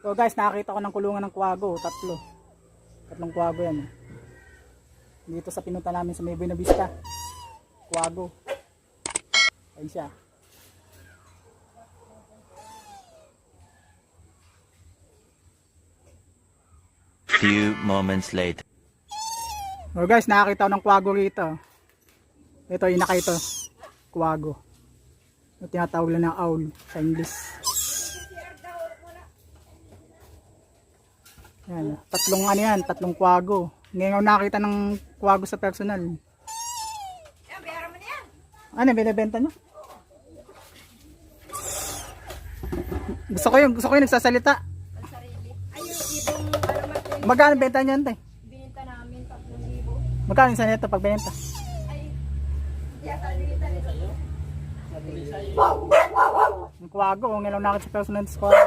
So guys, nakakita ko ng kulungan ng kwago, tatlong kwago yan. Dito sa pinunta namin sa May Buena Vista, kwago. Ayun siya. Few moments later. So guys, nakakita ko ng kwago rito. Ito, inaka ito, kwago. Ito tinatawag lang ng owl sa English. Yan, tatlong kwago. Ngayon nakita ng kwago sa personal. Ano, binibenta nyo? Gusto ko yung nagsasalita. Magkano benta nyo ante? Binenta namin 3,000. Magkano sa neto pag binenta? Ay, yata binenta nito. Yung kwago, ngayon nakita sa personal sa kwago.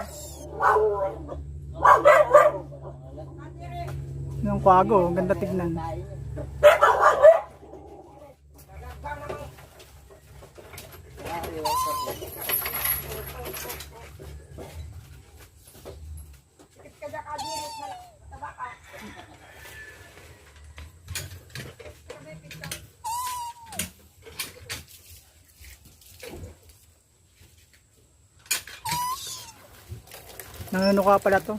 Yung kwago, ang ganda tignan. Nanganuka pala to.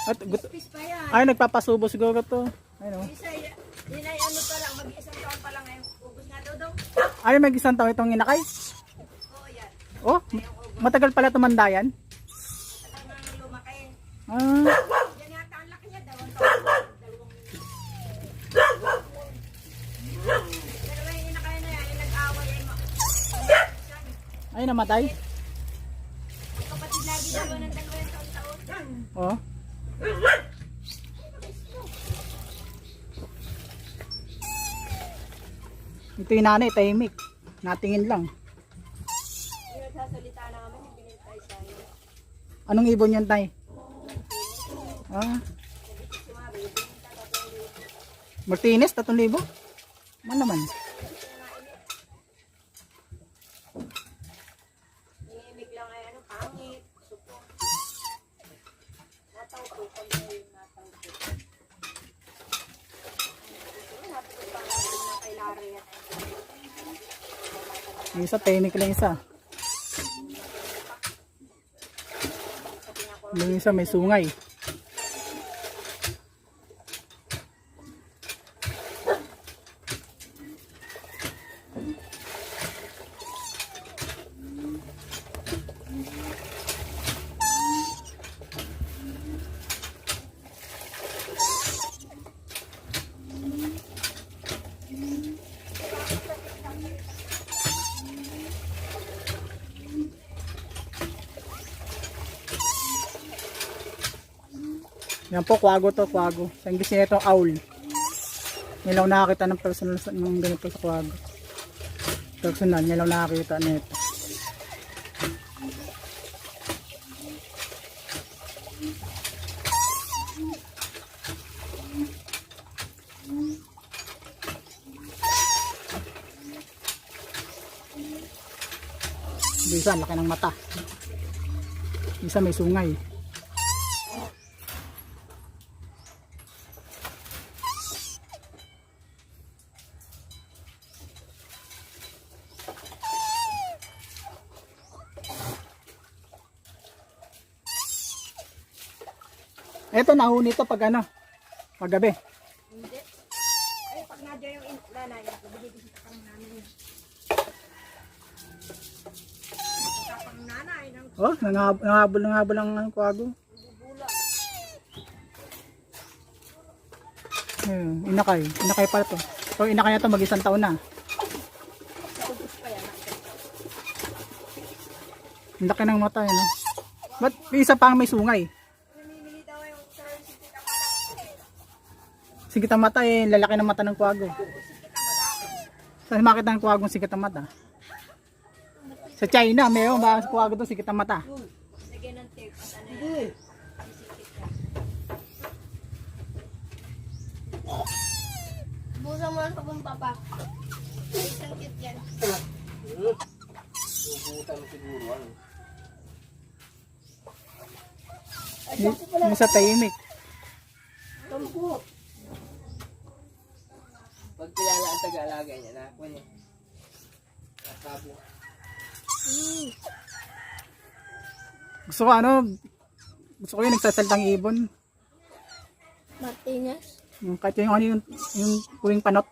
At Pis pa yan. ay, nagpapasubo siguro to. Ayun, oh. Isa, yun ay ano pa lang, mag-iisang taon pa lang ngayon. Ubus na daw daw. Ay, may isang taon itong inakay. Oo, yan. Oh, matagal pala tumanda yan. Alam nang lumaki. Ah, Yan yata ang laki niya, 2 taon. Dalawa yung inakay na yan, yung nag-away ay ay namatay. kapatid lagi dalawa ng 2 taon. Oh. Ito yung nanay, tahimik. Natingin lang. Yung nagsasalita namin, yung binintay sa'yo. Anong ibon yan, tay? Ah, Martinez, 3,000? Man naman. Nangimik lang ay ano, pangit, supo. Nataw ko, pag may nataw ko. Sabi ko pa natin na kay Larry yan. Yung isa, tahimik lang isa. Yung isa, may sungay. Yan po, kwago to, kwago. Sa English nito, owl. Nilaw nakakita ng personal ng ganito sa kwago. Personal, nilaw nakakita nito. Isa, laki ng mata. Isa, may sungay. Eto, nahuni to pag ano, pag gabi. Hindi. Ay, pag nadya yung nanay, binibisita ka ng nanay. Kapag nanay, ng Oh, nangahabol ang kwago. bubula. Inakay pala to. So, inakay na to, mag-1 taon na. Ubus pa yan. Ang laki ng mata, no? Ba't may isa pang may sungay? Namimili daw yung sa sikita Sikit ang mata eh, lalaki ng mata ng kwago. Saan makita ng kwago sikit ang mata? Sa China, mayroon ba sa kwago to sikit ang mata? Lagyan ng tape at ano yan. Sisikit ka. Busa mo lang sa pong papa. Ay, isang kit yan. Ubutan siguro ano. Yung sa tahimik. Tumpo. Pag kilala ang taga-alaga niya, nakakuha niya. Nakasabo. Gusto ko yung nagsasaltang ibon. Martinez. Yung kahit yung kuwing panot.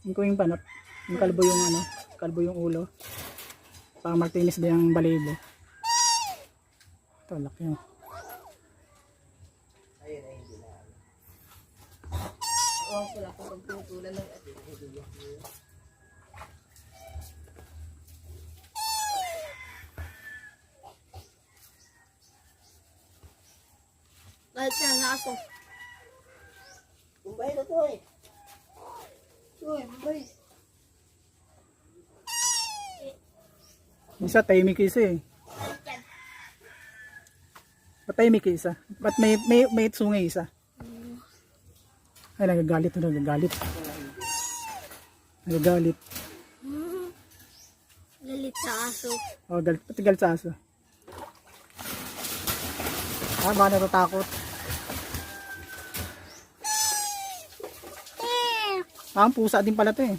Yung kuwing panot. Yung kalbo yung ulo. Parang Martinez din ang balibo. Ito, laki yun. Ayun ay hindi na. Oo, wala ko magtutulan ng atin. Kahit na aso. Kumbay na to eh. Uy, kumbay. Isa tahimik isa eh. Ba't tahimik isa? Ba't may sungay isa? Ay, nagagalit. Nagagalit. Galit sa aso. Oh, galit. Pati galit sa aso. Baka natatakot. Ang pusa din pala to eh.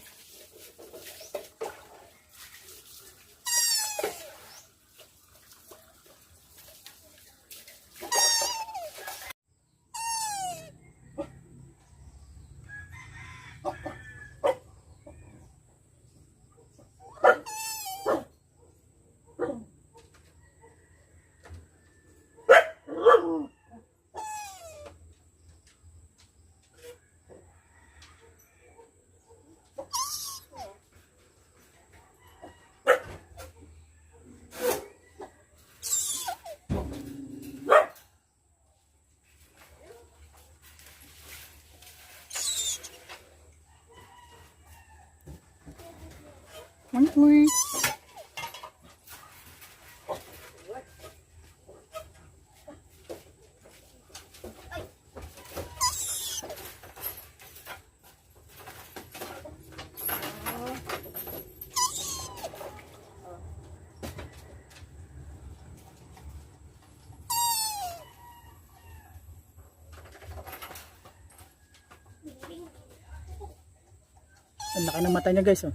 Uy. Ang laki ng mata niya guys oh.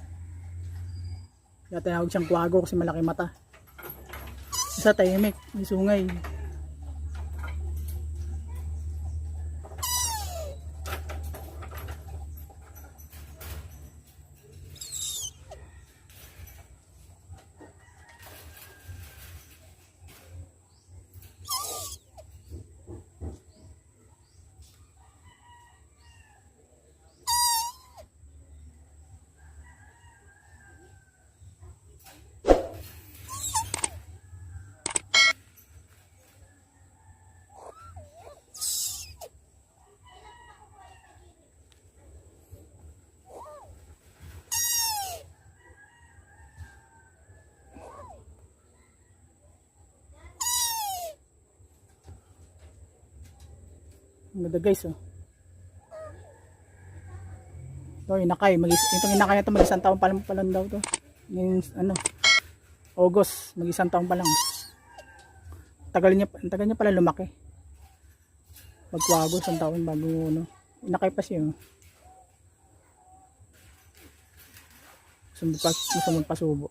Kaya tinawag siyang kwago kasi malaki mata. Isa tahimik, may sungay. Ang ganda guys oh. Ito inakay, itong inakay na ito mag-isang taon pa lang daw to. Yung August, mag-isang taon pa lang. Tagal niya pala lumaki. Magkwago, isang taon bago inakay pa siya. Gusto magpasubo.